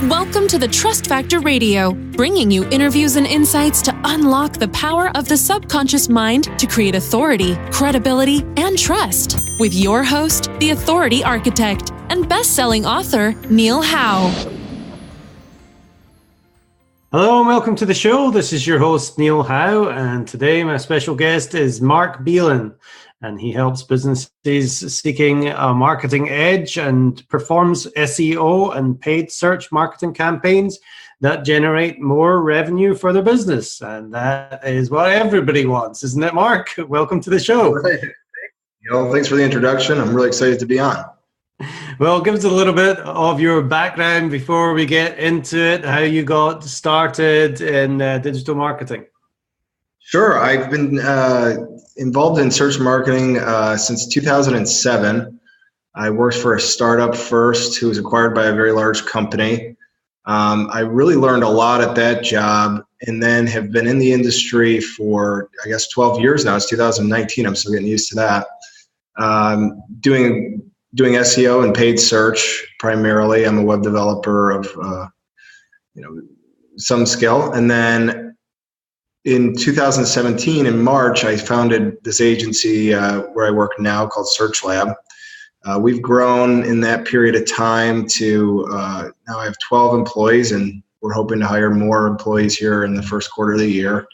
Welcome to the Trust Factor Radio, bringing you interviews and insights to unlock the power of the subconscious mind to create authority, credibility, and trust. With your host, the Authority Architect, and best-selling author, Neil Howe. Hello and welcome to the show. This is your host, Neil Howe, and today my special guest is Mark Bealin, and he helps businesses seeking a marketing edge and performs SEO and paid search marketing campaigns that generate more revenue for their business. And that is what everybody wants, isn't it, Mark? Welcome to the show. Right. Thanks for the introduction. I'm really excited to be on. Well, give us a little bit of your background before we get into it, how you got started in digital marketing. Sure. I've been involved in search marketing since 2007. I worked for a startup first who was acquired by a very large company. I really learned a lot at that job and then have been in the industry for, 12 years now. It's 2019. I'm still getting used to that. Doing SEO and paid search primarily. I'm a web developer of some skill. And then in 2017, in March, I founded this agency where I work now called SearchLab. We've grown in that period of time to now I have 12 employees, and we're hoping to hire more employees here in the first quarter of the year.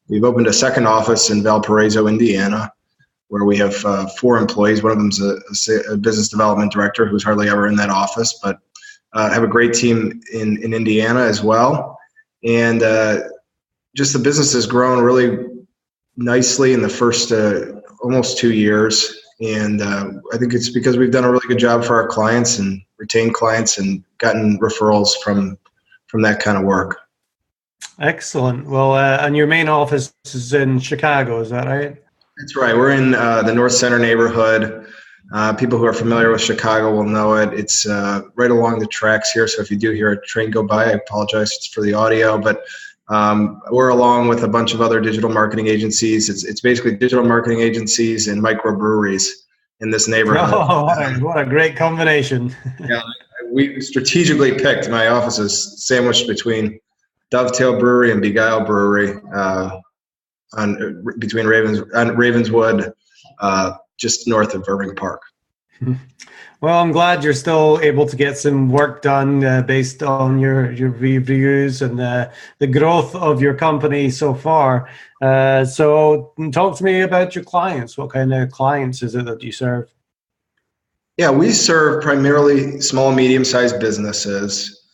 We've opened a second office in Valparaiso, Indiana, where we have 4 employees. One of them's a business development director who's hardly ever in that office, but have a great team in Indiana as well. And just the business has grown really nicely in the first almost 2 years. And I think it's because we've done a really good job for our clients and retained clients and gotten referrals from that kind of work. Excellent. Well, and your main office is in Chicago, is that right? That's right. We're in the North Center neighborhood. People who are familiar with Chicago will know it. It's right along the tracks here. So if you do hear a train go by, I apologize. It's for the audio, but we're along with a bunch of other digital marketing agencies. It's basically digital marketing agencies and microbreweries in this neighborhood. Oh, what a great combination. Yeah, we strategically picked. My office is sandwiched between Dovetail Brewery and Beguile Brewery between Ravenswood, just north of Irving Park. Well, I'm glad you're still able to get some work done based on your reviews and the growth of your company so far. So talk to me about your clients. What kind of clients is it that you serve? Yeah, we serve primarily small and medium-sized businesses.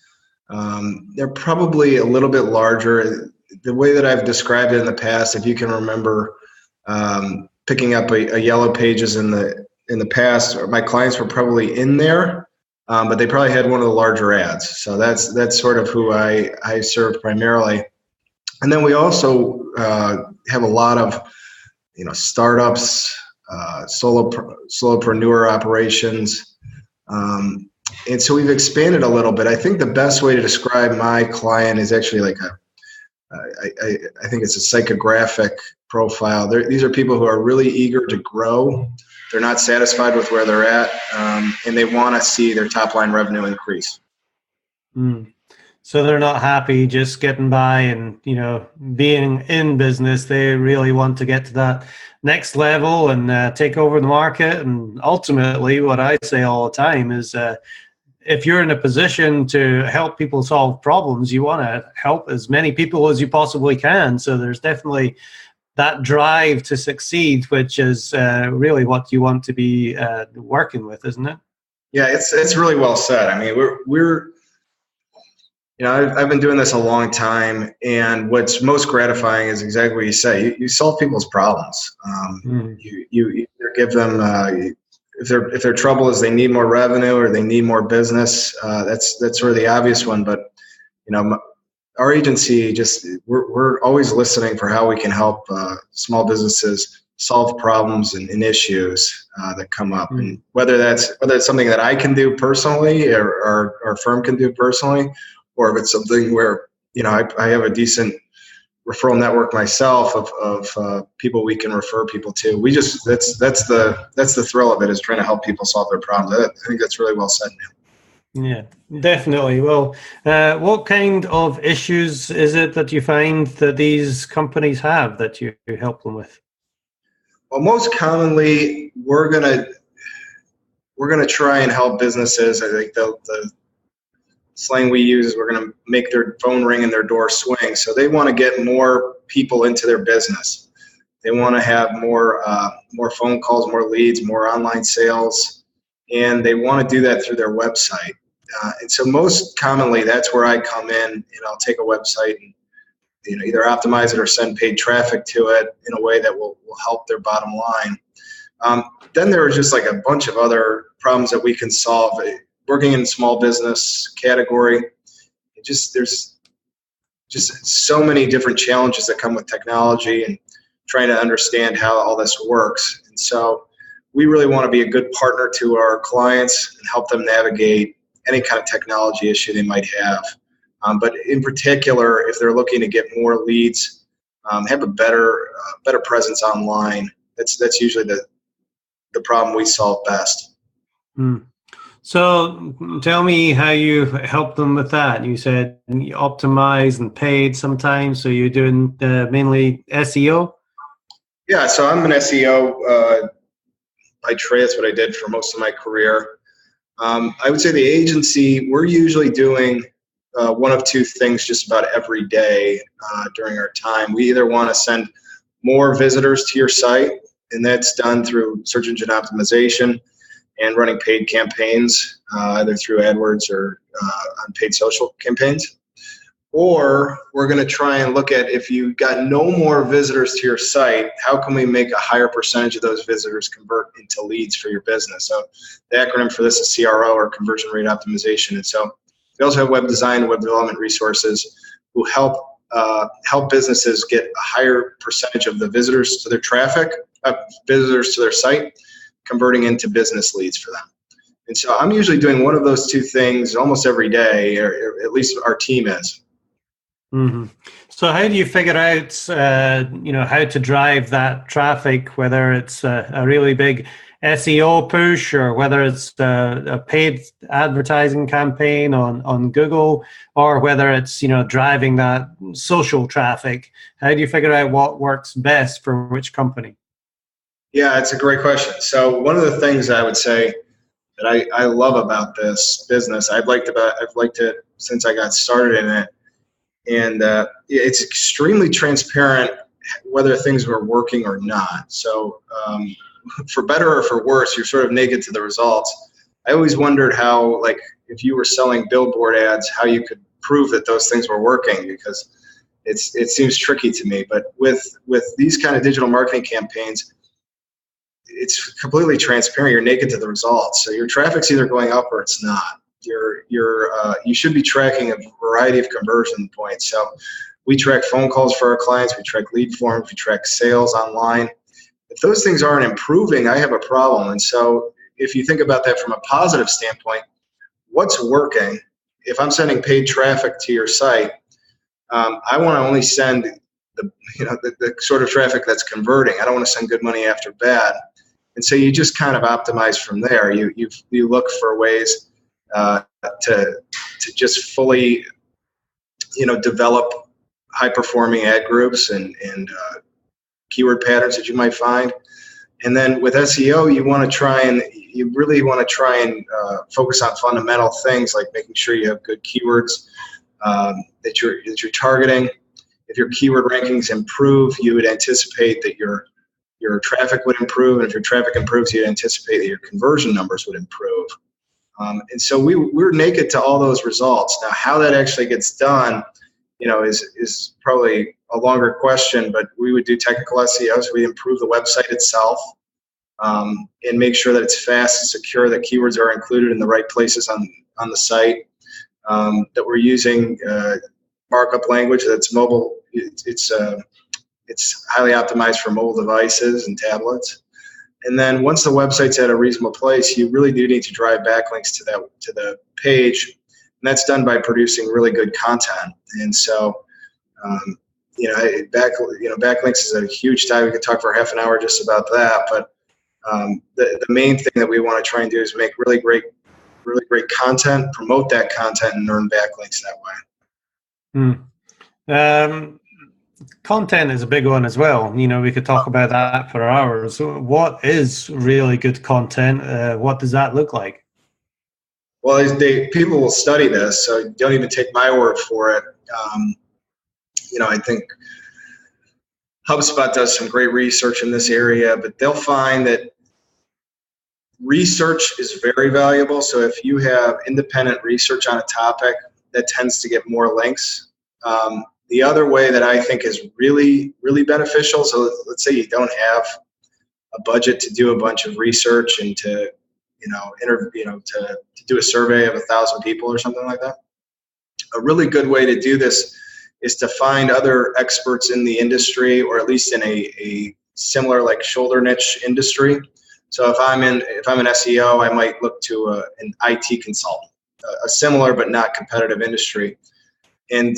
They're probably a little bit larger. The way that I've described it in the past, if you can remember picking up a Yellow Pages in the past, my clients were probably in there, but they probably had one of the larger ads. So that's sort of who I serve primarily. And then we also have a lot of startups, solopreneur operations. And so we've expanded a little bit. I think the best way to describe my client is actually like I think it's a psychographic profile. These are people who are really eager to grow. They're not satisfied with where they're at, and they want to see their top line revenue increase. So they're not happy just getting by and being in business. They really want to get to that next level and take over the market. And ultimately, what I say all the time is, if you're in a position to help people solve problems, you want to help as many people as you possibly can. So there's definitely that drive to succeed, which is really what you want to be working with, isn't it? Yeah, it's really well said. I mean, we're I've been doing this a long time, and what's most gratifying is exactly what you say. You solve people's problems. You either give them if their trouble is they need more revenue or they need more business. That's sort of the obvious one, but our agency we're always listening for how we can help small businesses solve problems and issues that come up, and whether it's something that I can do personally or our firm can do personally, or if it's something where I have a decent referral network myself of people we can refer people to. We just that's the thrill of it, is trying to help people solve their problems. I think that's really well said, Neil. Yeah, definitely. Well, what kind of issues is it that you find that these companies have that you help them with? Well, most commonly, we're gonna try and help businesses. I think the slang we use is we're gonna make their phone ring and their door swing. So they want to get more people into their business. They want to have more phone calls, more leads, more online sales, and they want to do that through their website. And so most commonly, that's where I come in, and I'll take a website and either optimize it or send paid traffic to it in a way that will help their bottom line. Then there are just like a bunch of other problems that we can solve. Working in small business category, there's just so many different challenges that come with technology and trying to understand how all this works. And so we really want to be a good partner to our clients and help them navigate any kind of technology issue they might have. But in particular, if they're looking to get more leads, have a better presence online, that's usually the problem we solve best. So tell me how you help them with that. You said you optimize and paid sometimes, so you're doing mainly SEO? Yeah, so I'm an SEO by trade. That's what I did for most of my career. I would say the agency, we're usually doing one of two things just about every day during our time. We either want to send more visitors to your site, and that's done through search engine optimization and running paid campaigns, either through AdWords or on paid social campaigns. Or we're going to try and look at, if you've got no more visitors to your site, how can we make a higher percentage of those visitors convert into leads for your business? So the acronym for this is CRO, or conversion rate optimization. And so we also have web design and web development resources who help businesses get a higher percentage of the visitors to their traffic, visitors to their site, converting into business leads for them. And so I'm usually doing one of those two things almost every day, or at least our team is. Mm-hmm. So how do you figure out, how to drive that traffic, whether it's a really big SEO push or whether it's a paid advertising campaign on Google, or whether it's, driving that social traffic? How do you figure out what works best for which company? Yeah, it's a great question. So one of the things I would say that I love about this business, I've liked it since I got started in it. And it's extremely transparent whether things are working or not. So for better or for worse, you're sort of naked to the results. I always wondered how, like, if you were selling billboard ads, how you could prove that those things were working, because it seems tricky to me. But with these kind of digital marketing campaigns, it's completely transparent. You're naked to the results. So your traffic's either going up or it's not. You should be tracking a variety of conversion points. So we track phone calls for our clients, we track lead forms, we track sales online. If those things aren't improving, I have a problem. And so if you think about that from a positive standpoint, what's working? If I'm sending paid traffic to your site, I want to only send the sort of traffic that's converting. I don't want to send good money after bad. And so you just kind of optimize from there. You look for ways to just fully, develop high-performing ad groups and keyword patterns that you might find. And then with SEO, you really want to try and focus on fundamental things like making sure you have good keywords that you're targeting. If your keyword rankings improve, you would anticipate that your traffic would improve, and if your traffic improves, you'd anticipate that your conversion numbers would improve. And so we're naked to all those results. Now, how that actually gets done, is probably a longer question, but we would do technical SEO. So we improve the website itself and make sure that it's fast and secure, that keywords are included in the right places on the site, that we're using markup language that's mobile. It's highly optimized for mobile devices and tablets. And then once the website's at a reasonable place, you really do need to drive backlinks to the page, and that's done by producing really good content. And so, backlinks is a huge topic. We could talk for half an hour just about that. But the main thing that we want to try and do is make really great really great content, promote that content, and earn backlinks that way. Content is a big one as well. We could talk about that for hours. So what is really good content? What does that look like? Well, people will study this, so don't even take my word for it. I think HubSpot does some great research in this area, but they'll find that research is very valuable. So if you have independent research on a topic, that tends to get more links. The other way that I think is really, really beneficial, so let's say you don't have a budget to do a bunch of research and to do a survey of 1,000 people or something like that. A really good way to do this is to find other experts in the industry, or at least in a similar like shoulder niche industry. So if I'm an SEO, I might look to an IT consultant, a similar but not competitive industry, and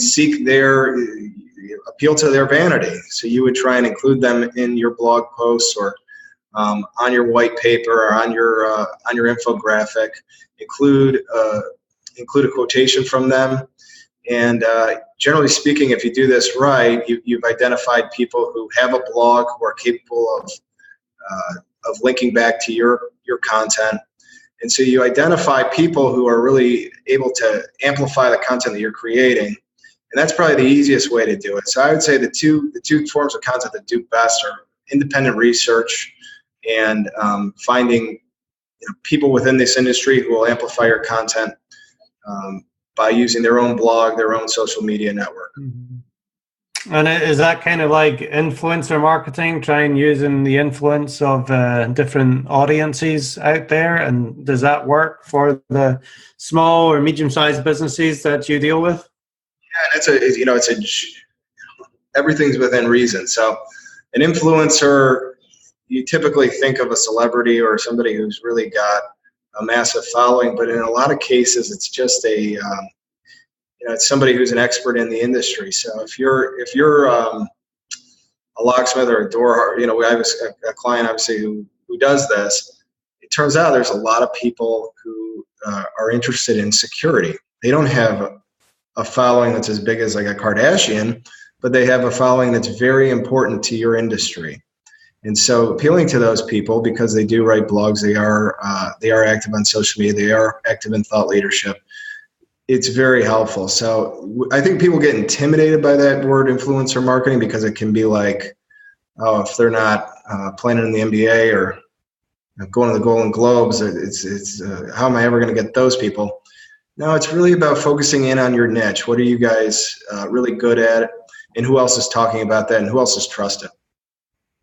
appeal to their vanity. So you would try and include them in your blog posts or on your white paper or on your infographic. Include a quotation from them. And generally speaking, if you do this right, you've identified people who have a blog, who are capable of linking back to your content. And so you identify people who are really able to amplify the content that you're creating. And that's probably the easiest way to do it. So I would say the two forms of content that do best are independent research and finding people within this industry who will amplify your content by using their own blog, their own social media network. Mm-hmm. And is that kind of like influencer marketing, trying using the influence of different audiences out there? And does that work for the small or medium-sized businesses that you deal with? Yeah, and everything's within reason. So an influencer, you typically think of a celebrity or somebody who's really got a massive following, but in a lot of cases, it's just it's somebody who's an expert in the industry. So if you're a locksmith or a door, I have a client obviously who does this. It turns out there's a lot of people who are interested in security. They don't have a following that's as big as like a Kardashian, but they have a following that's very important to your industry. And so appealing to those people, because they do write blogs, they are active on social media, they are active in thought leadership, it's very helpful. So I think people get intimidated by that word influencer marketing because it can be like, oh, if they're not playing in the NBA or going to the Golden Globes, it's how am I ever going to get those people? No, it's really about focusing in on your niche. What are you guys really good at, and who else is talking about that, and who else is trusted?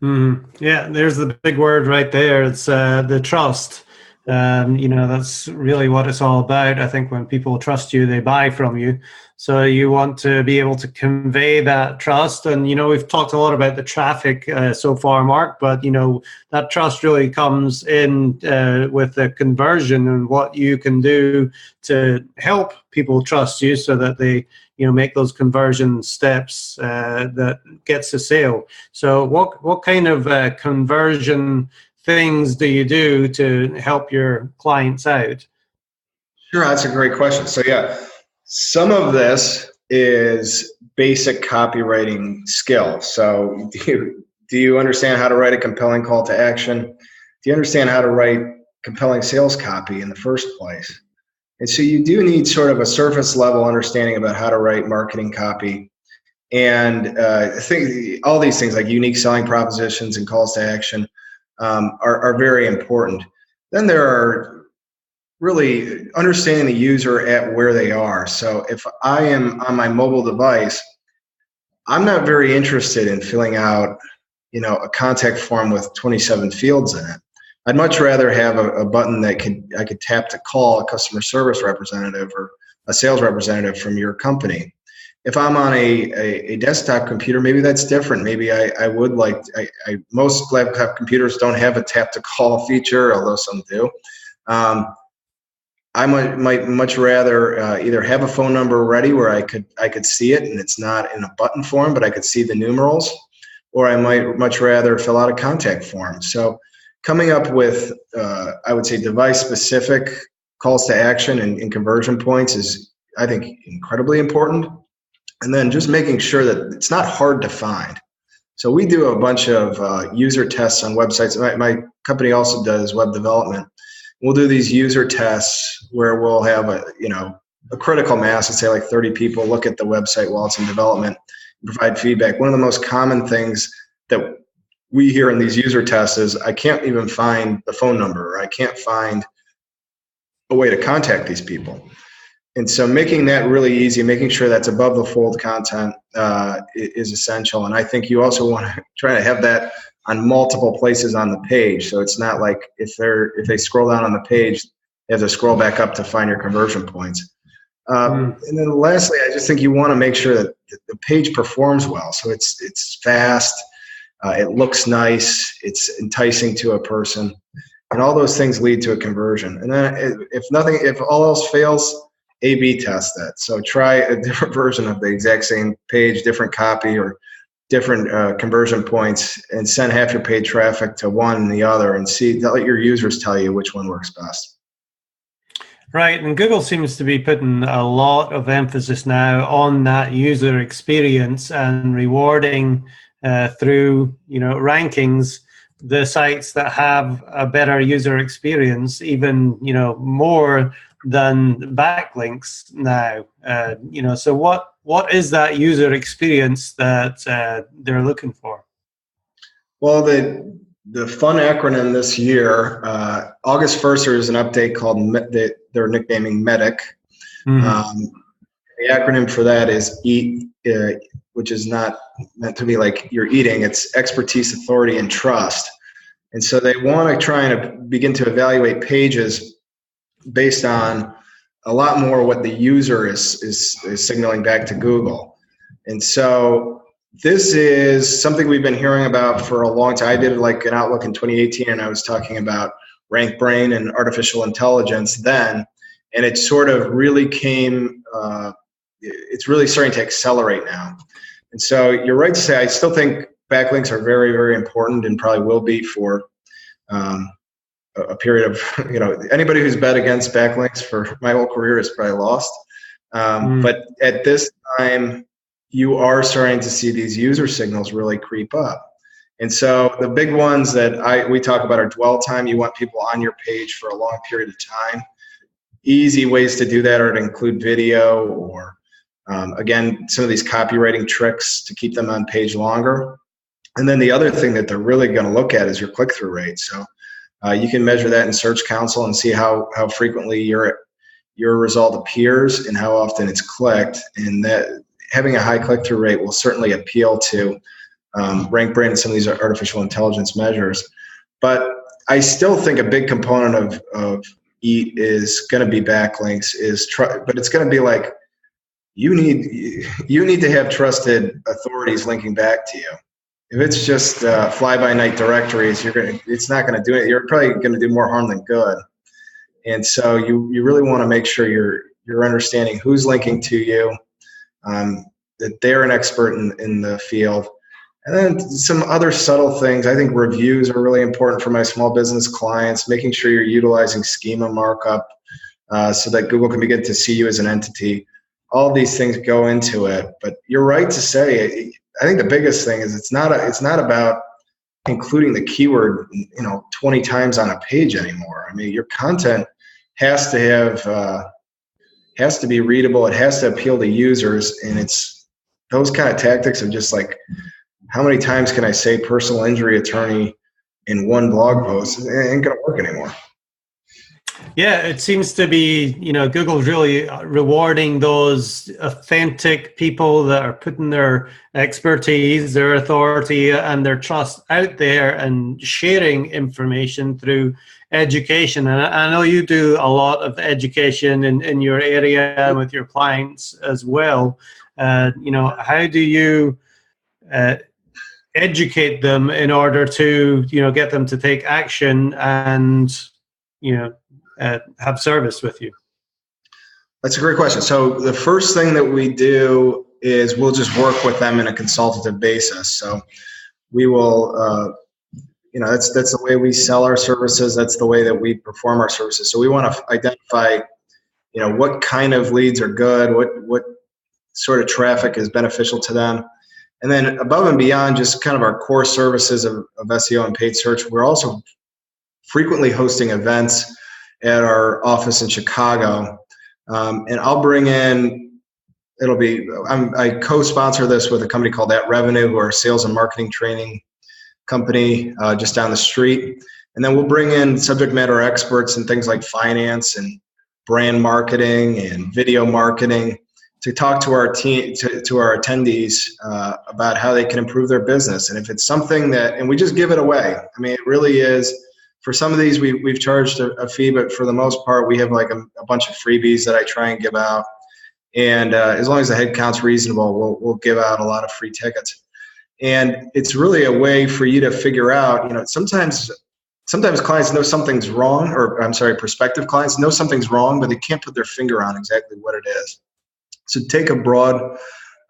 Mm-hmm. Yeah, there's the big word right there. It's the trust. That's really what it's all about. I think when people trust you, they buy from you. So you want to be able to convey that trust. And, we've talked a lot about the traffic so far, Mark, but, that trust really comes in with the conversion and what you can do to help people trust you so that they, make those conversion steps that gets a sale. So what kind of conversion things do you do to help your clients out? Sure, that's a great question. So yeah, some of this is basic copywriting skill. So do you understand how to write a compelling call to action? Do you understand how to write compelling sales copy in the first place? And so you do need sort of a surface level understanding about how to write marketing copy. And I think all these things like unique selling propositions and calls to action are very important. Then there are really understanding the user at where they are. So if I am on my mobile device, I'm not very interested in filling out, a contact form with 27 fields in it. I'd much rather have a button that I could tap to call a customer service representative or a sales representative from your company. If I'm on a desktop computer, maybe that's different. Maybe I would like, most laptop computers don't have a tap to call feature, although some do. I might much rather either have a phone number ready where I could see it and it's not in a button form, but I could see the numerals, or I might much rather fill out a contact form. So coming up with, I would say, device specific calls to action and conversion points is, I think, incredibly important. And then just making sure that it's not hard to find. So we do a bunch of user tests on websites. My company also does web development. We'll do these user tests where we'll have a critical mass, let's say like 30 people look at the website while it's in development and provide feedback. One of the most common things that we hear in these user tests is, I can't even find the phone number, or I can't find a way to contact these people. And so making that really easy, making sure that's above the fold content is essential. And I think you also want to try to have that on multiple places on the page. So it's not like if they scroll down on the page, they have to scroll back up to find your conversion points. And then lastly, I just think you want to make sure that the page performs well. So it's fast, it looks nice, it's enticing to a person, and all those things lead to a conversion. And then if all else fails, A/B test that. So try a different version of the exact same page, different copy, or different conversion points, and send half your paid traffic to one and the other, and let your users tell you which one works best. Right, and Google seems to be putting a lot of emphasis now on that user experience and rewarding through rankings the sites that have a better user experience, even more than backlinks now. So what is that user experience that they're looking for? Well, the fun acronym this year, August 1st, there is an update called they're nicknaming MEDIC. Mm-hmm. The acronym for that is EAT, which is not meant to be like you're eating. It's expertise, authority, and trust. And so they want to try and begin to evaluate pages based on a lot more what the user is signaling back to Google. And so this is something we've been hearing about for a long time. I did like an Outlook in 2018, and I was talking about rank brain and artificial intelligence then, and it sort of really came, it's really starting to accelerate now. And so you're right to say, I still think backlinks are very, very important, and probably will be for a period of, anybody who's bet against backlinks for my whole career is probably lost. But at this time, you are starting to see these user signals really creep up. And so the big ones that we talk about are dwell time. You want people on your page for a long period of time. Easy ways to do that are to include video, or again, some of these copywriting tricks to keep them on page longer. And then the other thing that they're really going to look at is your click-through rate. So you can measure that in Search Console and see how frequently your result appears and how often it's clicked. And that having a high click-through rate will certainly appeal to rank brain and some of these artificial intelligence measures. But I still think a big component of EAT is going to be backlinks. But it's going to be like you need to have trusted authorities linking back to you. If it's just fly-by-night directories, it's not going to do it. You're probably going to do more harm than good. And so you really want to make sure you're understanding who's linking to you, that they're an expert in the field. And then some other subtle things. I think reviews are really important for my small business clients, making sure you're utilizing schema markup so that Google can begin to see you as an entity. All these things go into it. But you're right to say, I think the biggest thing is it's not about including the keyword 20 times on a page anymore. I mean, your content has to be readable. It has to appeal to users, and it's those kind of tactics of just like, how many times can I say personal injury attorney in one blog post? It ain't gonna work anymore. Yeah, it seems to be, Google's really rewarding those authentic people that are putting their expertise, their authority, and their trust out there and sharing information through education. And I know you do a lot of education in your area with your clients as well. How do you educate them in order to, get them to take action and, have service with you? That's a great question. So the first thing that we do is we'll just work with them in a consultative basis. So we will that's the way we sell our services. That's the way that we perform our services. So we want to identify, what kind of leads are good, what sort of traffic is beneficial to them. And then above and beyond just kind of our core services of SEO and paid search, we're also frequently hosting events at our office in Chicago. And I'll bring in, I co-sponsor this with a company called At Revenue, who are a sales and marketing training company just down the street. And then we'll bring in subject matter experts in things like finance and brand marketing and video marketing to talk to our team, to our attendees about how they can improve their business. And if it's something and we just give it away. I mean, it really is. For some of these, we've charged a fee, but for the most part, we have like a bunch of freebies that I try and give out. And as long as the head count's reasonable, we'll give out a lot of free tickets. And it's really a way for you to figure out, sometimes clients know something's wrong, prospective clients know something's wrong, but they can't put their finger on exactly what it is. So take a broad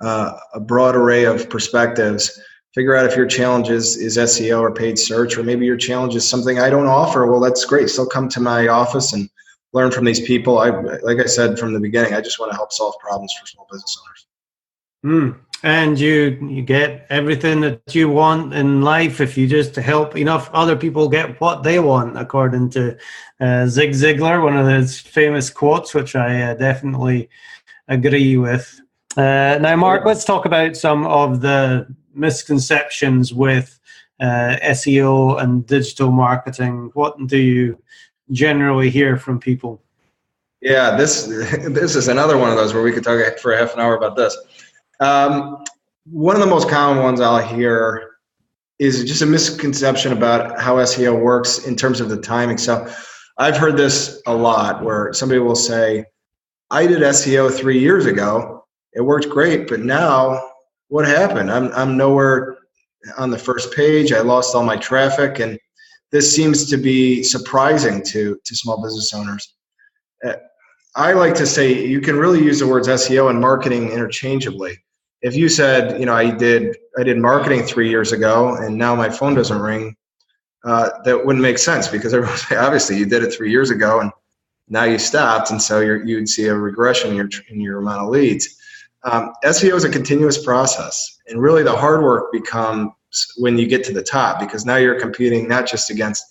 array of perspectives, figure out if your challenge is SEO or paid search, or maybe your challenge is something I don't offer. Well, that's great. Still come to my office and learn from these people. Like I said from the beginning, I just want to help solve problems for small business owners. And you get everything that you want in life if you just help enough other people get what they want, according to Zig Ziglar, one of his famous quotes, which I definitely agree with. Now, Mark, let's talk about some of the misconceptions with SEO and digital marketing. What do you generally hear from people? Yeah, this is another one of those where we could talk for half an hour about this. One of the most common ones I'll hear is just a misconception about how SEO works in terms of the timing. So I've heard this a lot where somebody will say, I did SEO 3 years ago. It worked great, but now what happened? I'm nowhere on the first page. I lost all my traffic. And this seems to be surprising to small business owners. I like to say you can really use the words SEO and marketing interchangeably. If you said, I did marketing 3 years ago and now my phone doesn't ring, that wouldn't make sense, because obviously you did it 3 years ago and now you stopped, and so you'd see a regression in your amount of leads. SEO is a continuous process, and really the hard work becomes when you get to the top, because now you're competing not just against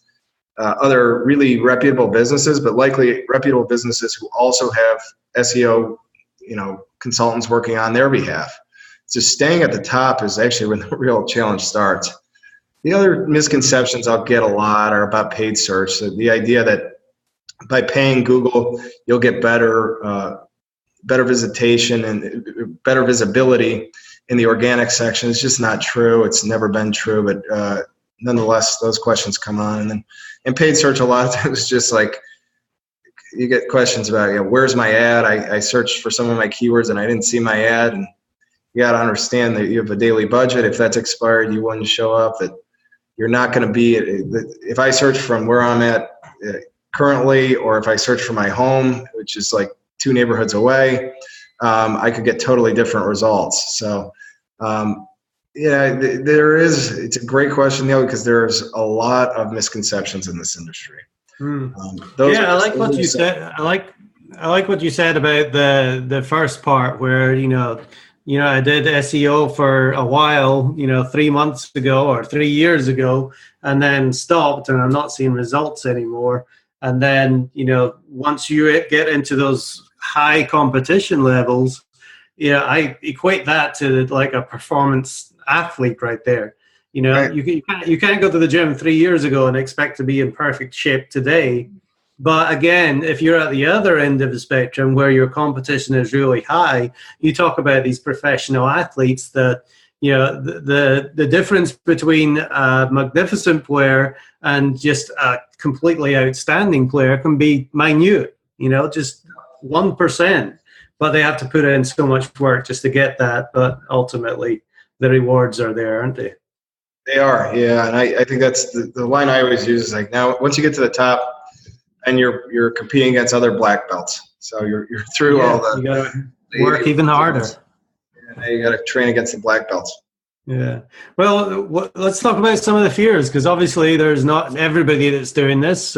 other really reputable businesses, but likely reputable businesses who also have SEO, consultants working on their behalf. So staying at the top is actually when the real challenge starts. The other misconceptions I'll get a lot are about paid search. So the idea that by paying Google, you'll get better visitation and better visibility in the organic section. It's just not true. It's never been true, but nonetheless, those questions come on. And then in paid search, a lot of times it's just like you get questions about, where's my ad? I searched for some of my keywords and I didn't see my ad. And you got to understand that you have a daily budget. If that's expired, you wouldn't show up. That you're not going to be. If I search from where I'm at currently, or if I search for my home, which is like 2 neighborhoods away, I could get totally different results. So, it's a great question, Neil, because there's a lot of misconceptions in this industry. I like what you said. I like what you said about the first part, where I did SEO for a while, 3 months ago or 3 years ago, and then stopped, and I'm not seeing results anymore. And then, once you get into those high competition levels, I equate that to like a performance athlete right there. Right. You can't go to the gym 3 years ago and expect to be in perfect shape today. But again, if you're at the other end of the spectrum where your competition is really high, you talk about these professional athletes that, the difference between a magnificent player and just a completely outstanding player can be minute, just 1%. But they have to put in so much work just to get that. But ultimately, the rewards are there, aren't they? They are, yeah. And I think that's the line I always use is like, now once you get to the top, and you're competing against other black belts, so you're through all the. You gotta work even harder. And you got to train against the black belts. Yeah. Well, let's talk about some of the fears, because obviously there's not everybody that's doing this.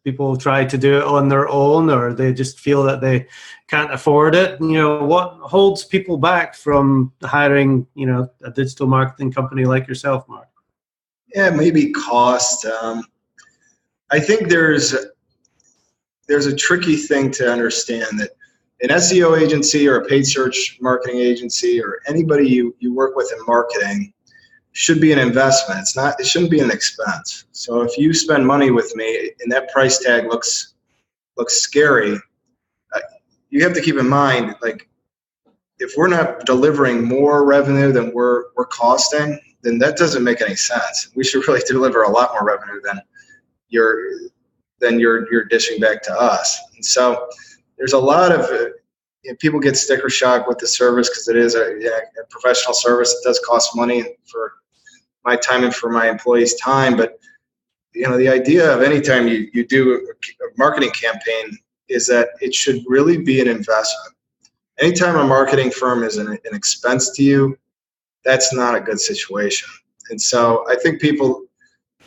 People try to do it on their own, or they just feel that they can't afford it. What holds people back from hiring, a digital marketing company like yourself, Mark? Yeah, maybe cost. I think there's a tricky thing to understand, that an SEO agency or a paid search marketing agency or anybody you work with in marketing should be an investment. It shouldn't be an expense. So if you spend money with me and that price tag looks scary, you have to keep in mind, like, if we're not delivering more revenue than we're costing, then that doesn't make any sense. We should really deliver a lot more revenue than you're dishing back to us. And so there's a lot of people get sticker shock with the service, because it is a professional service. It does cost money for my time and for my employees' time. But the idea of anytime you do a marketing campaign is that it should really be an investment. Anytime a marketing firm is an expense to you, that's not a good situation. And so I think people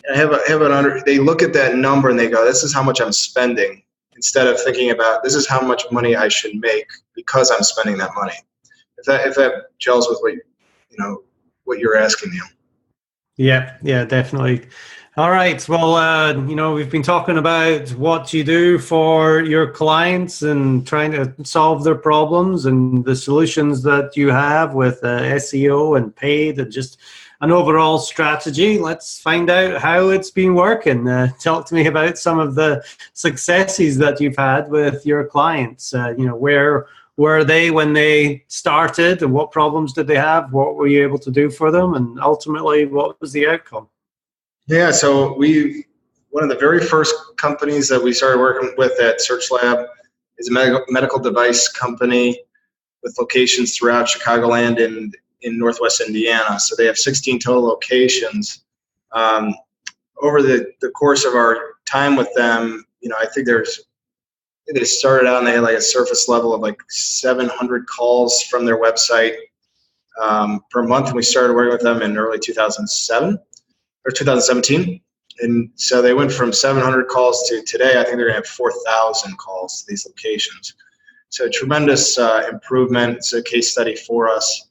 they look at that number and they go, this is how much I'm spending, instead of thinking about, this is how much money I should make because I'm spending that money. If that gels with what you're asking, Neil. Yeah, definitely. All right. Well, we've been talking about what you do for your clients and trying to solve their problems, and the solutions that you have with SEO and paid, and just an overall strategy. Let's find out how it's been working. Talk to me about some of the successes that you've had with your clients. Where were they when they started, and what problems did they have? What were you able to do for them? And ultimately, what was the outcome? Yeah, so one of the very first companies that we started working with at SearchLab is a medical device company with locations throughout Chicagoland and in Northwest Indiana. So they have 16 total locations. Over the course of our time with them, I think they started out and they had like a surface level of like 700 calls from their website per month. And we started working with them in early 2007 or 2017. And so they went from 700 calls to today, I think they're going to have 4,000 calls to these locations. So tremendous improvement. It's a case study for us.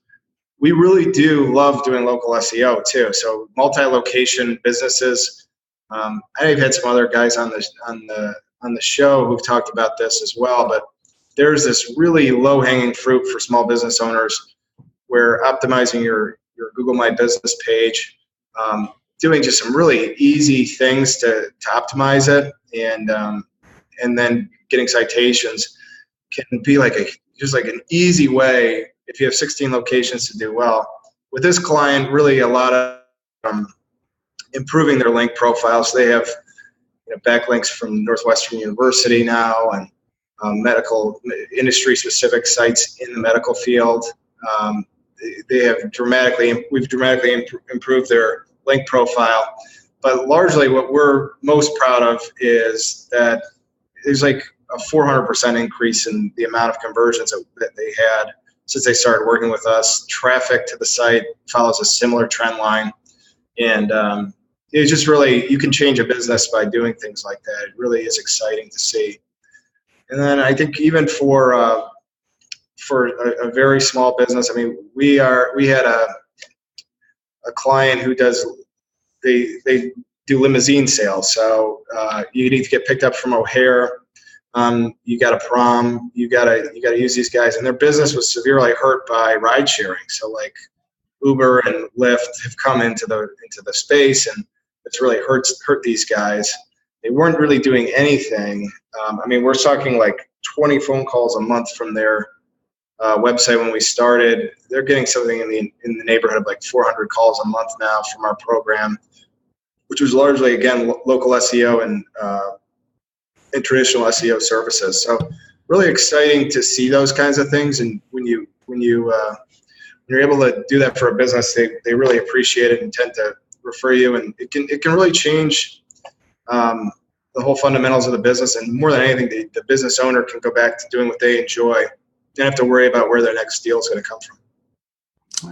We really do love doing local SEO too. So multi-location businesses. I've had some other guys on the show who've talked about this as well, but there's this really low-hanging fruit for small business owners where optimizing your Google My Business page, doing just some really easy things to optimize it, and then getting citations can be just like an easy way if you have 16 locations to do well. With this client, really a lot of improving their link profiles. They have backlinks from Northwestern University now, and medical industry specific sites in the medical field. We've dramatically improved their link profile. But largely what we're most proud of is that there's like a 400% increase in the amount of conversions that they had since they started working with us. Traffic to the site follows a similar trend line. And it's just really, you can change a business by doing things like that. It really is exciting to see. And then I think even for a very small business, I mean, we had a client who they do limousine sales. So you need to get picked up from O'Hare. You got a prom. You got to use these guys, and their business was severely hurt by ride sharing. So like Uber and Lyft have come into the space, and it's really hurt these guys. They weren't really doing anything. I mean, we're talking like 20 phone calls a month from their website when we started. They're getting something in the neighborhood of like 400 calls a month now from our program, which was largely, again, local SEO and traditional SEO services. So really exciting to see those kinds of things. And when you're able to do that for a business, they really appreciate it and tend to refer you. And it can really change the whole fundamentals of the business. And more than anything, the business owner can go back to doing what they enjoy. Don't have to worry about where their next deal is going to come from.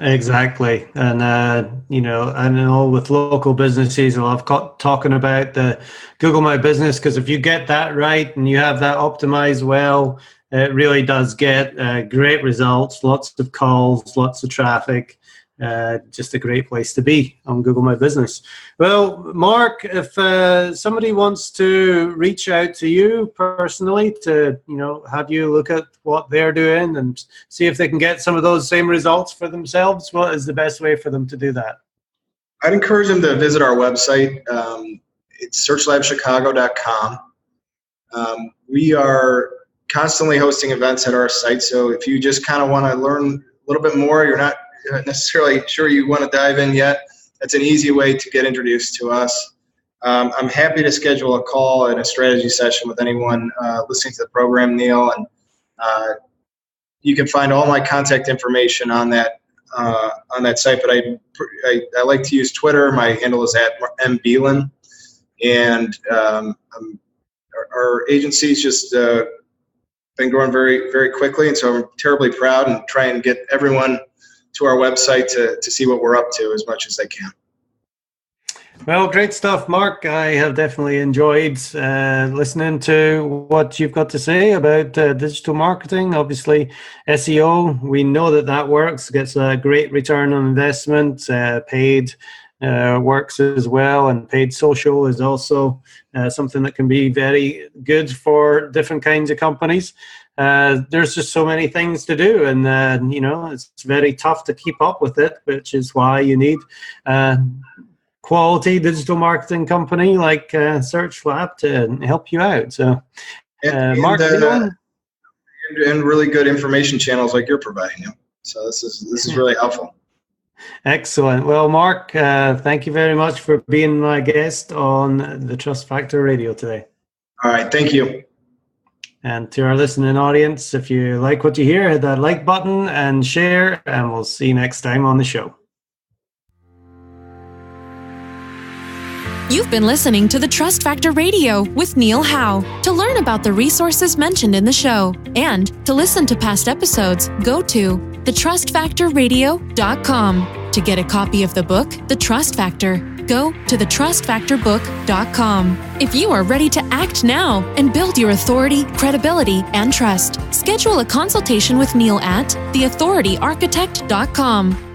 Exactly. And, I know with local businesses, I love talking about the Google My Business, because if you get that right and you have that optimized well, it really does get great results, lots of calls, lots of traffic. Just a great place to be on Google My Business. Well, Mark, if somebody wants to reach out to you personally to, have you look at what they're doing and see if they can get some of those same results for themselves, what is the best way for them to do that? I'd encourage them to visit our website. It's SearchLabChicago.com. We are constantly hosting events at our site, so if you just kind of want to learn a little bit more, you're not necessarily sure you want to dive in yet, that's an easy way to get introduced to us. I'm happy to schedule a call and a strategy session with anyone listening to the program, Neil, and you can find all my contact information on that site. But I like to use Twitter. My handle is @MBealin, and our agency's just been growing very, very quickly, and so I'm terribly proud and try and get everyone to our website to see what we're up to as much as they can. Well, great stuff, Mark. I have definitely enjoyed listening to what you've got to say about digital marketing. Obviously, SEO, we know that works, gets a great return on investment. Paid works as well, and paid social is also something that can be very good for different kinds of companies. There's just so many things to do, and it's very tough to keep up with it, which is why you need quality digital marketing company like SearchLab to help you out. So, Mark, and really good information channels like you're providing them. So this is really helpful. Excellent. Well, Mark, thank you very much for being my guest on the Trust Factor Radio today. All right, thank you. And to our listening audience, if you like what you hear, hit that like button and share, and we'll see you next time on the show. You've been listening to the Trust Factor Radio with Neil Howe. To learn about the resources mentioned in the show and to listen to past episodes, go to thetrustfactorradio.com. To get a copy of the book, The Trust Factor, go to thetrustfactorbook.com. If you are ready to act now and build your authority, credibility, and trust, schedule a consultation with Neil at theauthorityarchitect.com.